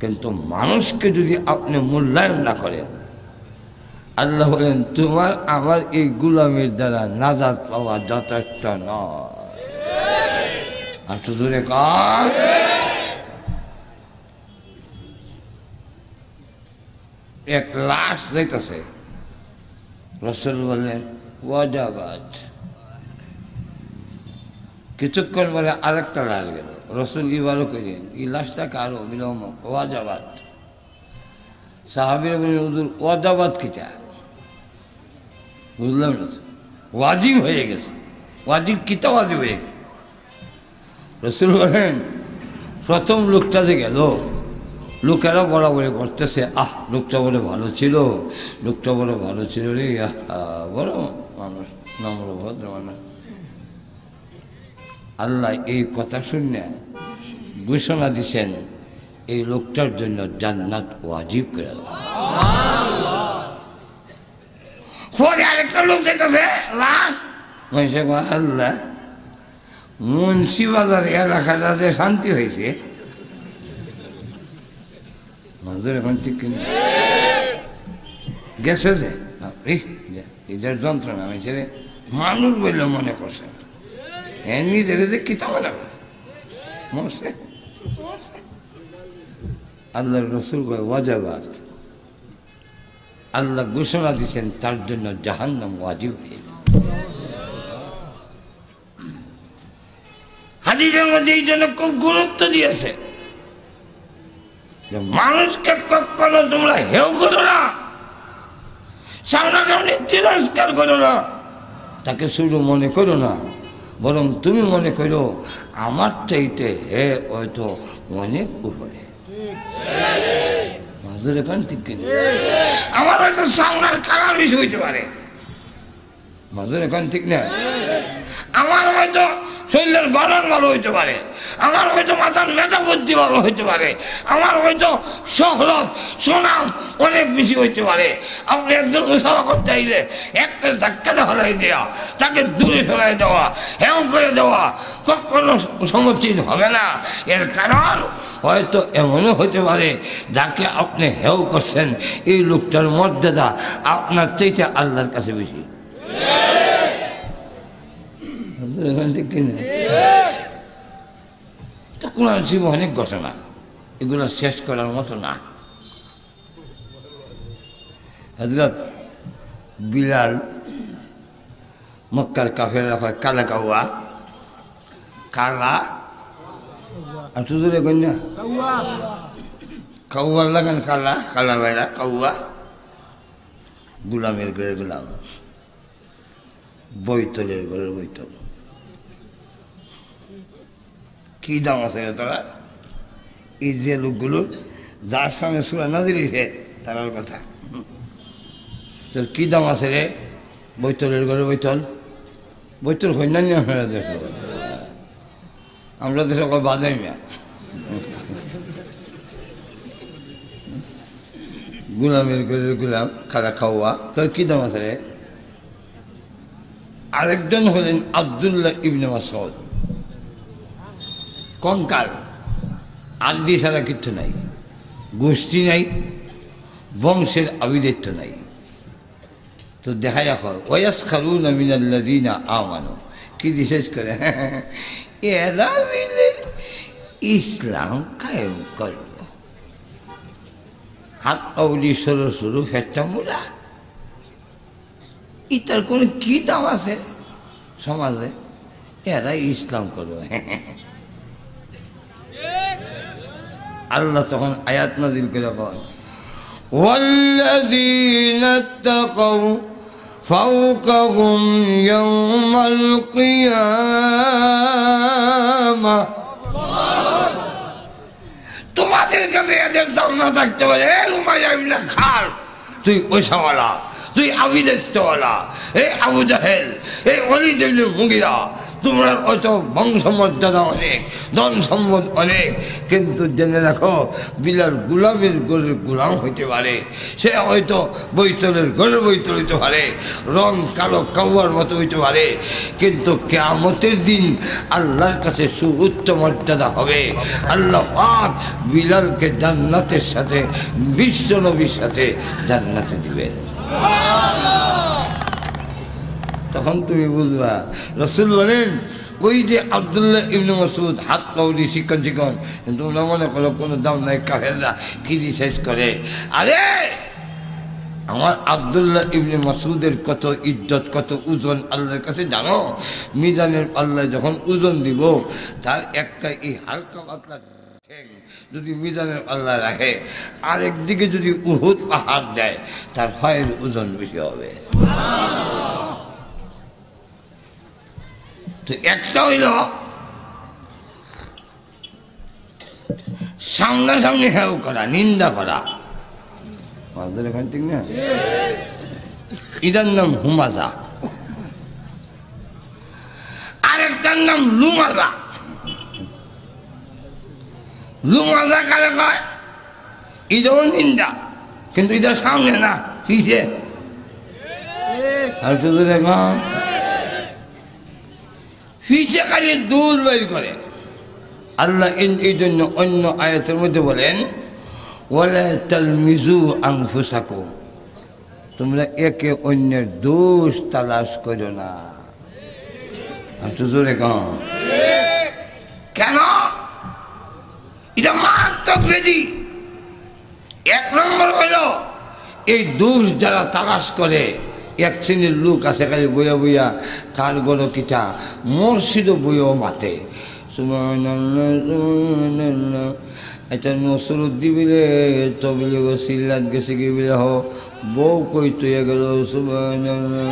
কিন্তু মানুষকে যদি আপনি মূল্যায়ন না করেন, আল্লাহ বলেন তোমার আমার এই গুলামের দ্বারা নাজাত পাওয়া যথেষ্ট নয়। আর তো জোরে কার এক লাশ যাইতেছে, রাসূল বললেন ওয়াজাবাত। কিছুক্ষণ পরে আরেকটা লাশ গেল, রাসূল ইবারও করেন এই লাশটা কারো বিলম্ব ওয়াজাবাত। সাহাবীরা বলেন হুজুর ওয়াজাবাত কিটা? বুঝলাম না, ওয়াজিব হয়ে গেছে। ওয়াজিব কিতা ওয়াজিব হয়ে গেছে? রাসূল বলেন প্রথম লোকটা যে গেল, লোকেরা বরাবরে করতেছে আহ লোকটা বড় ভালো ছিল, লোকটা বড় ভালো ছিল রে, বড় মানুষ, নম্র ভদ্র মানুষ। আল্লাহ এই কথা শুনে ঘোষণা দিছেন এই লোকটার জন্য জান্নাত ওয়াজিব করে দেওয়া। পরে আরেকটা লোক যেতেছে লাশ, আল্লাহ মুন্সিবাজার এলাকাটা যে শান্তি হয়েছে, এখন ঠিক কিনা গেছে যে এদের যন্ত্রণা হয়েছে রে, মানুষ বললে মনে করছে নিজের যে কিতা মনে করছে মরছে। আল্লাহ রসুল ওয়াজাবাত, আল্লাহ ঘোষণা দিচ্ছেন তার জন্য জাহান্নাম ওয়াজিব হয়ে। হাদিসের মধ্যে এই জন্য খুব গুরুত্ব দিয়েছে যে মানুষকে কখনো তোমরা হেও করো না, সামনাসামনি তিরস্কার করো না, তাকে শুধু মনে করো না, বরং তুমি মনে করো আমার চাইতে হে হয়তো অনেক উপরে। আমার হয়তো সামনার খারাপ বিষয় হইতে পারে, মাজুর এখন ঠিক না, আমার হয়তো শরীরের গঠন ভালো হইতে পারে, আমার হয়তো মাথার মেধা বুদ্ধি ভালো হইতে পারে, আমার হয়তো শহরত সুনাম অনেক বেশি হইতে পারে। আপনি একজন মুসাফা করতে আইলে একটা ধাক্কাতে হলাই দেওয়া, তাকে দূরে ফেলাই দেওয়া, হেও করে দেওয়া কখনো সমুচিত হবে না। এর কারণ হয়তো এমনও হতে পারে যাকে আপনি হেও করছেন এই লোকটার মর্যাদা আপনার চাইতে আল্লাহর কাছে বেশি। কোরআন শরীফে অনেক ঘটনা, এগুলো শেষ করার মতো না। হযরত বিলাল মক্কার কাফেররা কয় কালা কাউয়া, কালা আর তুজুরে কন্যা কাউয়ার লাগান কালা, কালা বেড়া কাউয়া, গুলামের ঘরের গুলাম, বৈতলের ঘরের বৈতল। কি দাম আছে রে তোরা? এই যে লোকগুলো যার সামনে সুরা নাজিল হইছে তারার কথা, তোর কি দাম আছে রে? বৈতলের ঘরে বৈতল, বৈতল হই না আমরা দেশ, আমরা দেশে বাদে মিয়া গুলামের ঘরের গুলাম খাওয়া খাওয়া, তোর কি দাম আছে রে? আরেকজন হলেন আব্দুল্লাহ ইবনে মাসউদ, কঙ্কাল, আদি ছাড়া কিচ্ছু নাই, গোষ্ঠী নাই, বংশের আবিদাত্য নাই। তো দেখা যাক ওয়াসখারুনা মিনাল্লাযিনা আমানু, কি রিসার্চ করে এরা মিলে ইসলাম কায়েম করল। হাত আউলি সরু সরু ফেরটা মোড়া, এটার কোনো কি দাম আছে সমাজে? এরা ইসলাম করবে। আল্লাহ তখন আয়াত নাযিল করে বলেন ওয়াল্লাযীনা তাকাউ ফাওকাহুম ইয়াওমাল কিয়ামাহ, তোমাদের কাছে এদের দাম না থাকতে পারে। উমাইয়া ইবনে খালদ, তুই পয়সাওয়ালা, তুই আবিদাত্যওয়ালা, এই আবু জাহেল, এই ওয়ালিদ ইবনে মুগীরা, তোমরা অত বংশমর্যাদা অনেক, ধন সম্পদ অনেক, কিন্তু জেনে রাখো বিলাল গুলামের ঘরের গুলাম হইতে পারে, সে হয়তো বৈতলের ঘরের বৈতল হইতে পারে, রং কালো কাউয়ার মতো হইতে পারে, কিন্তু কিয়ামতের দিন আল্লাহর কাছে সুউচ্চ মর্যাদা হবে। আল্লাহ পাক বিলালকে জান্নাতের সাথে, বিশ্ব নবীর সাথে জান্নাতে দিবেন। তখন তুমি বুঝবা। রাসূল বলেন ওই যে আব্দুল্লাহ ইবনে মাসউদ হাত পাউলি চিকন চিকন, তোমরা মনে করো কোনো দাম নাই, কাফেররা কি রিসার্চ করে। আরে আমার আব্দুল্লাহ ইবনে মাসউদের কত ইজ্জত, কত ওজন আল্লাহর কাছে জানো? মিজানের আল্লাহ যখন ওজন দিব, তার একটা এই হালকা পাতলা যদি মিজানের আল্লাহ রাখে, আরেকদিকে যদি উহুদ পাহাড় দেয়, তার পায়ের ওজন বেশি হবে। তো একটা হইল সামনাসামনি হেউ করা, নিন্দা করা, এখান ঠিক না? এটার নাম হুমাজা। আরেকটার নাম লুমাজা। লুমাজা কারে কয়? এটাও নিন্দা, কিন্তু এটার সামনে না, পিছে। আর শুধু দেখলাম পিছে খালি দূর বের করে। আল্লাহ এই জন্য অন্য আয়াতের মধ্যে বলেন ওয়ালা তালমিজু আনফুসাকুম, তোমরা একে অন্যের দোষ তালাশ করো না। একটু জোরে কম। কেন? এটা মারাত্মক ব্যাধি। এক নম্বর হইল এই দোষ যারা তালাশ করে, এক শ্রেণীর লোক আছে খালি বইয়া বইয়া কার গড় কিটা, মসজিদও বইয়াও মাতে সুবহানাল্লাহ সুবহানাল্লাহ। এটা নসরুদ দিবিলে তবিলে সিল্লাত গেছে কি বিলে হ বউ কই তুইয়া গেল সুবহানাল্লাহ।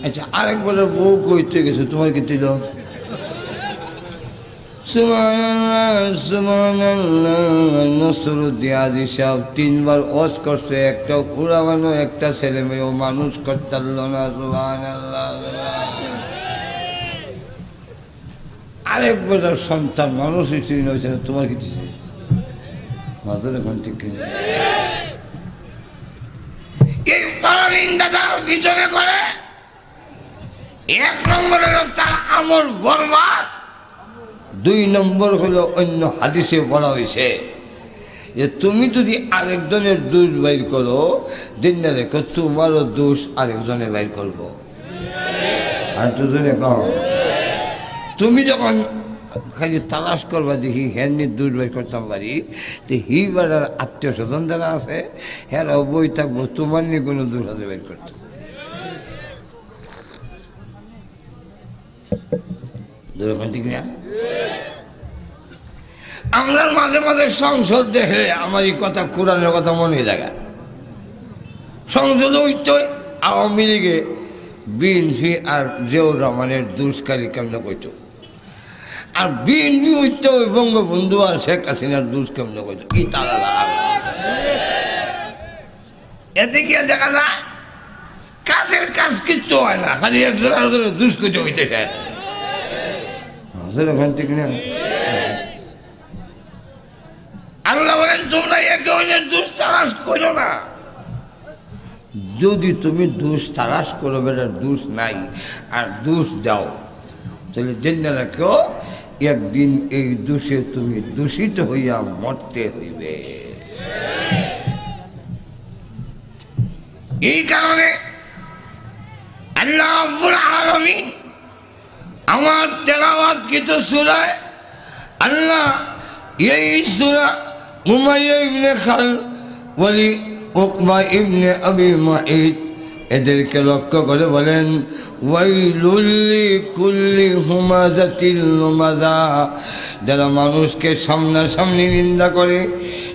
আচ্ছা আরেকবার বউ কই তুই গেছে, তোমার কি দিল? সুবহানাল্লাহ সুবহানাল্লাহ। নসরুদ্দিন আজি সাহেব 3 বার ওয়াজ করছে, একটা উড়াবানো, একটা ছেলে মেয়েও মানুষ করতে পারল না। সুবহানাল্লাহ। আরেক বছর সন্তান মানুষ হয়েছে, তোমার কি দিছে? মাঝে এখন ঠিক এই পরনিন্দা তার পিছনে করে। এক নম্বরের তার আমল বরবাদ। 2 নম্বর হলো অন্য হাদিসে বলা হয়েছে যে তুমি যদি আরেকজনের দোষ বাইর করো, দিন না রেখো তোমারও দোষ আরেকজনে বাইর করবো। আর দুজনে কম তুমি যখন খালি তালাশ করবা দেখি হ্যান্ডির দূর বের করতাম পারি, তো হিবার আত্মীয় স্বজন যারা আছে হ্যাঁ বই থাকবো, তোমার নিয়ে কোনো দূর হাতে বের করতাম। ঠিক না? আমরা মাঝে মাঝে সংসদ দেখলে আমার এই কথা, কোরআনের কথা মনে লাগে। সংসদে উঠতে আওয়ামী লীগে বিএনপি আর জিয়াউর রহমানের দুষ্কারী কেমন কইত, আর বিএনপি হইতে ওই বঙ্গবন্ধু আর শেখ হাসিনার দুষ কেমন কইত। কি তারা এদিকে দেখা না কাজের কাজ কিচ্ছু হয় না, খালি একজন আরেকজনের দুষ কইতে হইতেছে। ঠিক না? আল্লাহ বলেন তোমরা একে অন্যের দোষ তালাশ করো না। যদি তুমি দোষ তালাশ করো, বেটার দোষ নাই আর দোষ দাও, তাহলে জেনে রাখো একদিন এই দোষে তুমি দূষিত হইয়া মরতে হইবে। এই কারণে আল্লাহ রাব্বুল আলামিন আমার তেলাওয়াত কিছু সূরায় আল্লাহ এই সূরা উমাইয়া ইবনে খালদ ওয়ালি উকবা ইবনে আবি মুঈত এদেরকে লক্ষ্য করে বলেন ওয়াইলুল লিকুল্লি হুমাযাতিল লুমাযা, যারা মানুষকে সামনাসামনি নিন্দা করে,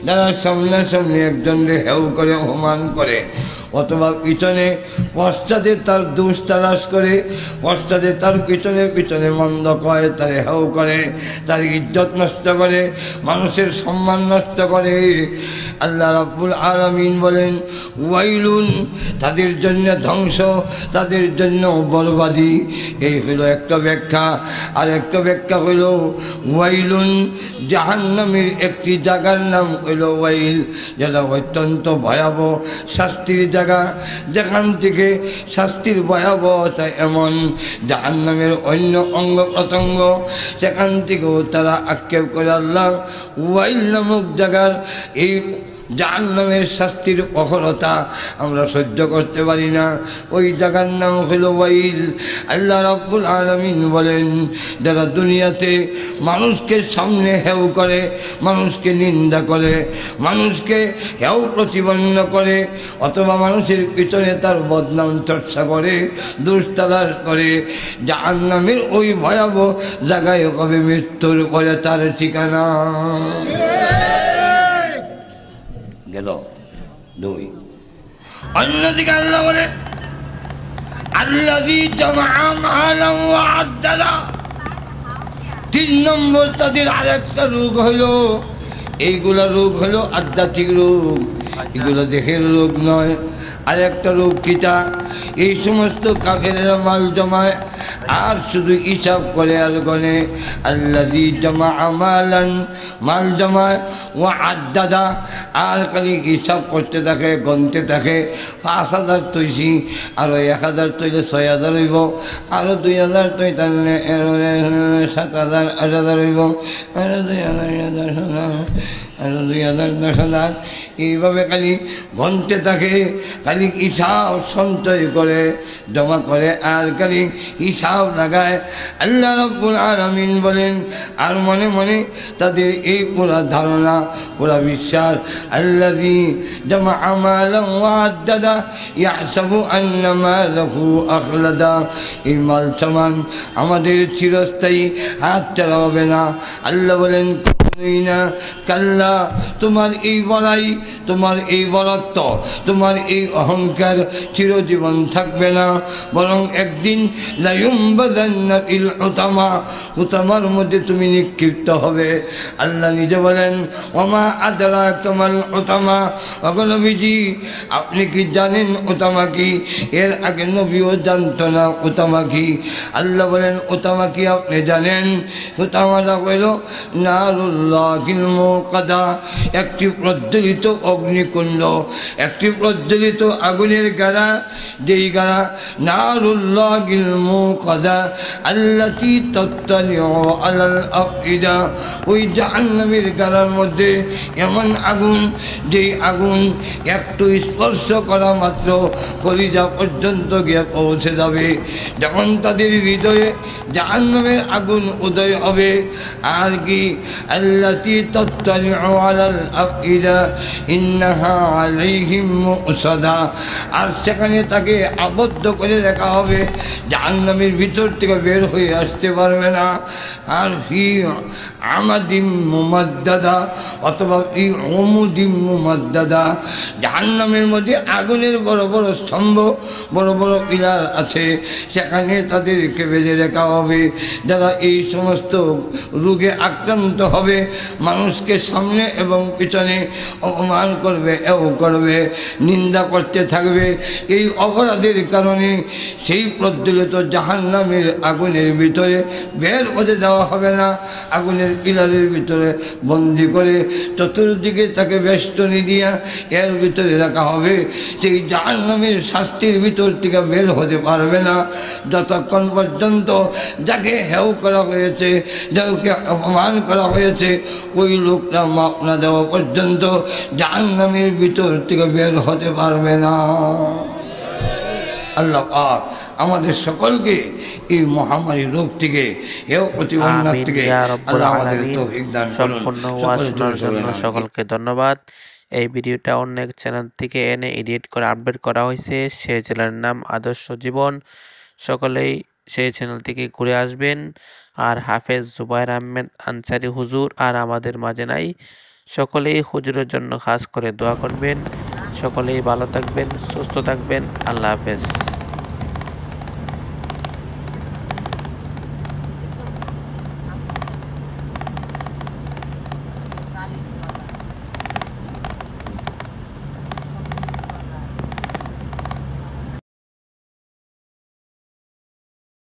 যারা সামনাসামনি একজনকে হেউ করে অপমান করে, অথবা পিছনে পশ্চাতে তার দোষ তালাশ করে, পশ্চাতে তার পিছনে পিছনে মন্দ কয়, তার হেউ করে, তার ইজ্জত নষ্ট করে, মানুষের সম্মান নষ্ট করে। আল্লাহ রাব্বুল আলামিন বলেন ওয়াইলুন, তাদের জন্য ধ্বংস, তাদের জন্য বরবাদি। এই হলো একটা ব্যাখ্যা। আর একটা ব্যাখ্যা হইল ওয়াইলুন জাহান্নামের একটি জায়গার নাম হইল ওয়াইল, যেটা অত্যন্ত ভয়াবহ শাস্তির জায়গা, যেখান থেকে শাস্তির ভয়াবহতা এমন জাহান্নামের অন্য অঙ্গ প্রত্যঙ্গ সেখান থেকেও তারা আক্ষেপ করে আল্লাহ ওয়াইল নামক জায়গার এই জাহান্নামের শাস্তির প্রখরতা আমরা সহ্য করতে পারি না, ওই জায়গার নাম হলো ওয়াইল। আল্লাহ রাব্বুল আলামিন বলেন যারা দুনিয়াতে মানুষকে সামনে হেউ করে, মানুষকে নিন্দা করে, মানুষকে হেউ প্রতিপন্ন করে, অথবা মানুষের পিছনে তার বদনাম চর্চা করে, দোষ তালাশ করে, জাহান্নামের ওই ভয়াবহ জায়গায় হবে মৃত্যুর পরে তার ঠিকানা। গেল দুই। অন্যদিকে আল্লাহ বলে আল্লাযী জামাআ মালান ওয়া আদ্দাদা, 3 নম্বর তাদের আরেকটা রোগ হলো, এইগুলা রোগ হলো আধ্যাত্মিক রোগ, এগুলো দেহের রোগ নয়। আরেকটা রোগ কিটা, এই সমস্ত কাফেরেরা মাল জমায় আর শুধু হিসাব করে আর গনে। আল্লাযী জামাআ মালান, মাল জমায়, ওয়া আদ্দাদা, আর খালি হিসাব করতে থাকে, গনতে থাকে। 5000 তৈছি, আরো 1000 তৈলে 6000 হইব, আরো 2000 তৈ তাহলে 7000 8000 হইব, আরো 2000 আরো 2000 10,000, এইভাবে খালি গনতে থাকে, খালি হিসাব সঞ্চয় করে জমা করে আর খালি হিসাব লাগায়। আল্লাহ রাব্বুল আলামিন বলেন আর মনে মনে তাদের এই পুরা ধারণা, পুরা বিশ্বাস, আল্লাযী জামাআ মালান ওয়া আদ্দাদা ইয়াহসাবু আন্না মালাহু আখলাদা, এই মাল সামান আমাদের চিরস্থায়ী, হাত ছাড়া হবে না। আল্লাহ বলেন না, কাল্লা, তোমার এই বড়াই, তোমার এই বড়ত্ব, তোমার এই অহংকার চিরজীবন থাকবে না, বরং একদিন লায়ুমবাযান্না ফিল হুতামা, হুতামার মধ্যে তুমি নিক্ষিপ্ত হবে। আল্লাহ নিজে বলেন ওমা আদরাকা মাল হুতামা, ওগো নবীজি আপনি কি জানেন হুতামা কি? এর আগে নবীও জানতো না হুতামা কি। আল্লাহ বলেন হুতামা কি আপনি জানেন? হুতামাটা হইল নারুল্লাহিল মুকাদা, একটি প্রজ্বলিত অগ্নিকুণ্ড, একটি প্রজ্বলিত আগুনের গাড়া, যেই গাড়া নারুল্লাহিল মুকাদা আল্লাতী তাত্তালিউ আলাল আফইদা, ওই জাহান্নামের গাড়ার মধ্যে এমন আগুন, যেই আগুন একটু স্পর্শ করা মাত্র কলিজা পর্যন্ত গিয়ে পৌঁছে যাবে। যখন তাদের হৃদয়ে জাহান্নামের আগুন উদয় হবে, আর কি আল্লাহ التي تطلع على الأفئدة إنها عليهم مؤصدة। আর সেখানে তাকে আবদ্ধ করে রাখা হবে, জাহান্নামের ভিতর থেকে বের হয়ে আসতে পারবে না। আর ফি আমাদিম মুমাদ্দাদা অথবা ফি উমুদিম মুমাদ্দাদা, জাহান্নামের মধ্যে আগুনের বড় বড় স্তম্ভ, বড় বড় পিলার আছে, সেখানে তাদেরকে বেঁধে রাখা হবে। যারা এই সমস্ত রোগে আক্রান্ত হবে, মানুষকে সামনে এবং পিছনে অপমান করবে, এও করবে, নিন্দা করতে থাকবে, এই অপরাধের কারণে সেই প্রজ্বলিত জাহান্নামের আগুনের ভিতরে বের হতে দেওয়া হবে না। আগুনের পিলারের ভিতরে বন্দি করে চতুর্দিকে তাকে বেষ্টনী দিয়া এর ভিতরে রাখা হবে। সেই জাহান্নামের শাস্তির ভিতর থেকে বের হতে পারবে না যতক্ষণ পর্যন্ত যাকে হেও করা হয়েছে, যাকে অপমান করা হয়েছে, ওই লোকটা মাপ না দেওয়া পর্যন্ত জাহান্নামের ভিতর থেকে বের হতে পারবে না। আল্লাহ পাক আমাদের সকলকে এই মহামারী রোগ থেকে, এও প্রতিবন্ধক থেকে আল্লাহ আমাদের তৌফিক দান করুন। সকলকে ধন্যবাদ। এই ভিডিওটা অন্য এক চ্যানেল থেকে এনে এডিট করে আপডেট করা হয়েছে। সেই চ্যানেলের নাম আদর্শ জীবন। সকলেই সেই চ্যানেল থেকে ঘুরে আসবেন। আর হাফেজ জুবায়ের আহমেদ আনসারী হুজুর আর আমাদের মাঝে নাই। সকলেই হুজুরের জন্য খাস করে দোয়া করবেন। সকলেই ভালো থাকবেন, সুস্থ থাকবেন। আল্লাহ হাফেজ।